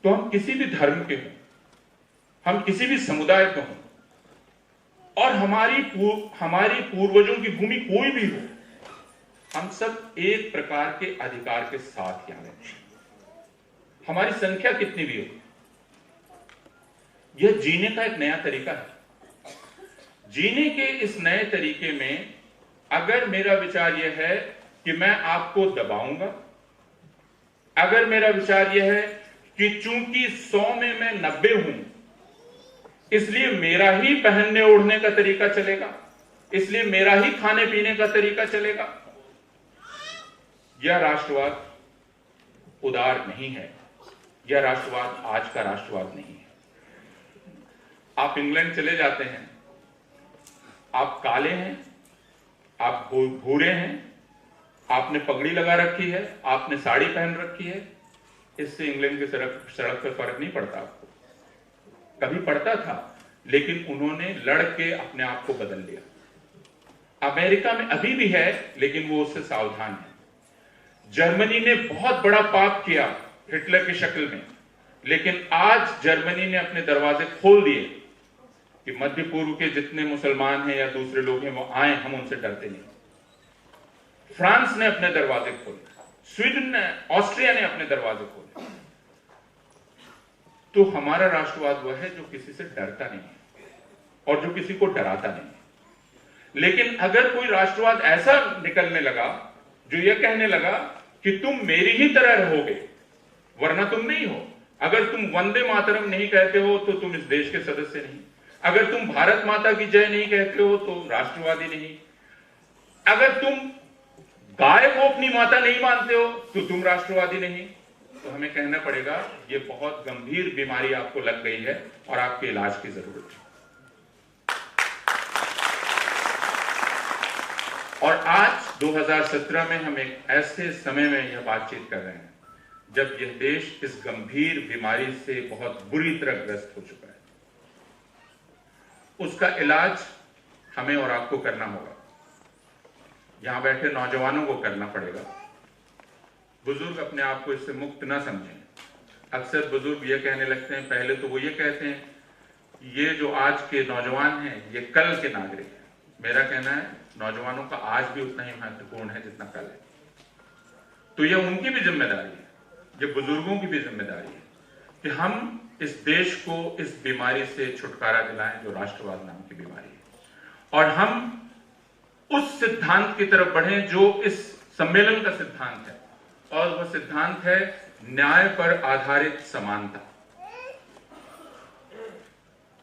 तो हम किसी भी धर्म के हों, हम किसी भी समुदाय के हों, और हमारी पूर्वजों की भूमि कोई भी हो, हम सब एक प्रकार के अधिकार के साथ यहां रहते हैं। हमारी संख्या कितनी भी हो, यह जीने का एक नया तरीका है। जीने के इस नए तरीके में अगर मेरा विचार यह है कि मैं आपको दबाऊंगा, अगर मेरा विचार यह है कि चूंकि 100 में मैं 90 हूं, इसलिए मेरा ही पहनने ओढ़ने का तरीका चलेगा, इसलिए मेरा ही खाने पीने का तरीका चलेगा, यह राष्ट्रवाद उदार नहीं है। यह राष्ट्रवाद आज का राष्ट्रवाद नहीं है। आप इंग्लैंड चले जाते हैं, आप काले हैं, आप भूरे हैं, आपने पगड़ी लगा रखी है, आपने साड़ी पहन रखी है, इससे इंग्लैंड की सड़क पर फर्क नहीं पड़ता। आपको कभी पड़ता था, लेकिन उन्होंने लड़ के अपने आप को बदल लिया। अमेरिका में अभी भी है, लेकिन वो उससे सावधान है। जर्मनी ने बहुत बड़ा पाप किया हिटलर की शक्ल में, लेकिन आज जर्मनी ने अपने दरवाजे खोल दिए कि मध्य पूर्व के जितने मुसलमान हैं या दूसरे लोग हैं वो आए, हम उनसे डरते नहीं। फ्रांस ने अपने दरवाजे खोले, स्वीडन ने, ऑस्ट्रिया ने अपने दरवाजे खोले। तो हमारा राष्ट्रवाद वह है जो किसी से डरता नहीं है और जो किसी को डराता नहीं है। लेकिन अगर कोई राष्ट्रवाद ऐसा निकलने लगा जो यह कहने लगा कि तुम मेरी ही तरह रहोगे वरना तुम नहीं हो, अगर तुम वंदे मातरम नहीं कहते हो तो तुम इस देश के सदस्य नहीं, अगर तुम भारत माता की जय नहीं कहते हो तो राष्ट्रवादी नहीं, अगर तुम गाय को अपनी माता नहीं मानते हो तो तुम राष्ट्रवादी नहीं, तो हमें कहना पड़ेगा ये बहुत गंभीर बीमारी आपको लग गई है और आपके इलाज की जरूरत है। और आज 2017 में हम एक ऐसे समय में यह बातचीत कर रहे हैं जब यह देश इस गंभीर बीमारी से बहुत बुरी तरह ग्रस्त हो चुका है। उसका इलाज हमें और आपको करना होगा, यहां बैठे नौजवानों को करना पड़ेगा। बुजुर्ग अपने आप को इससे मुक्त ना समझें। अक्सर बुजुर्ग ये कहने लगते हैं, पहले तो वो ये कहते हैं ये जो आज के नौजवान हैं ये कल के नागरिक हैं। मेरा कहना है नौजवानों का आज भी उतना ही महत्वपूर्ण है जितना कल है। तो ये उनकी भी जिम्मेदारी है, ये बुजुर्गों की भी जिम्मेदारी है कि हम इस देश को इस बीमारी से छुटकारा दिलाएं जो राष्ट्रवाद नाम की बीमारी है, और हम उस सिद्धांत की तरफ बढ़ें जो इस सम्मेलन का सिद्धांत है, और वह सिद्धांत है न्याय पर आधारित समानता।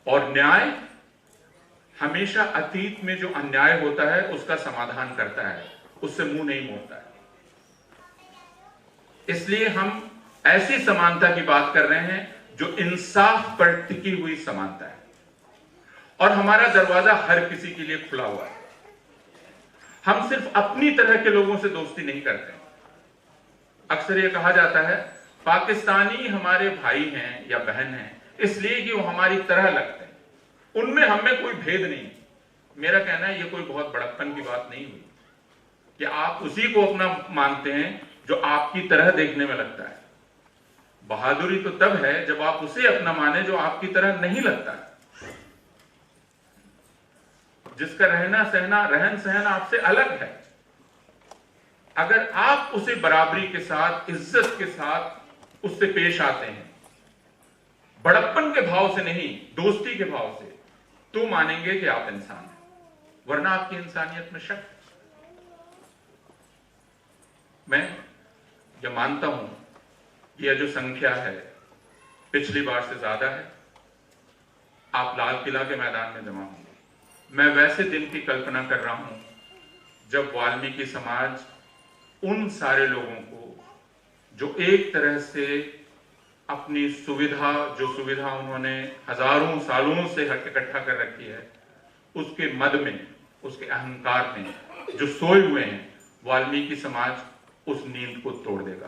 और न्याय हमेशा अतीत में जो अन्याय होता है उसका समाधान करता है, उससे मुंह नहीं मोड़ता है। इसलिए हम ऐसी समानता की बात कर रहे हैं जो इंसाफ पर टिकी हुई समानता है, और हमारा दरवाजा हर किसी के लिए खुला हुआ है। हम सिर्फ अपनी तरह के लोगों से दोस्ती नहीं करते। अक्सर यह कहा जाता है पाकिस्तानी हमारे भाई हैं या बहन हैं इसलिए कि वो हमारी तरह लगते हैं, उनमें हमें कोई भेद नहीं। मेरा कहना है यह कोई बहुत बड़प्पन की बात नहीं हुई कि आप उसी को अपना मानते हैं जो आपकी तरह देखने में लगता है। बहादुरी तो तब है जब आप उसे अपना माने जो आपकी तरह नहीं लगता है, जिसका रहना सहना रहन सहन आपसे अलग है। अगर आप उसे बराबरी के साथ, इज्जत के साथ उससे पेश आते हैं, बड़प्पन के भाव से नहीं, दोस्ती के भाव से, तो मानेंगे कि आप इंसान हैं, वरना आपकी इंसानियत में शक है। मैं यह मानता हूं यह जो संख्या है पिछली बार से ज्यादा है। आप लाल किला के मैदान में जमा होंगे। मैं वैसे दिन की कल्पना कर रहा हूं जब वाल्मीकि समाज उन सारे लोगों को जो एक तरह से अपनी सुविधा, जो सुविधा उन्होंने हजारों सालों से इकट्ठा कर रखी है, उसके मद में, उसके अहंकार में जो सोए हुए हैं, वाल्मीकि समाज उस नींद को तोड़ देगा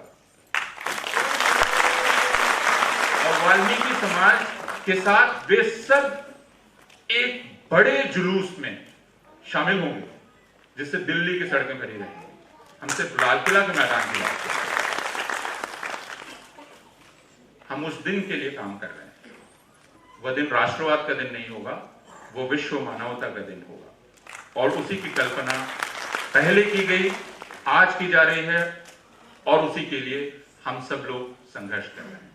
और वाल्मीकि समाज के साथ वे सब एक बड़े जुलूस में शामिल होंगे जिससे दिल्ली की सड़कें भरी रहेंगी। हम सिर्फ लाल किला के मैदान की बात कर रहे हैं, हम उस दिन के लिए काम कर रहे हैं। वह दिन राष्ट्रवाद का दिन नहीं होगा, वो विश्व मानवता का दिन होगा और उसी की कल्पना पहले की गई, आज की जा रही है और उसी के लिए हम सब लोग संघर्ष कर रहे हैं।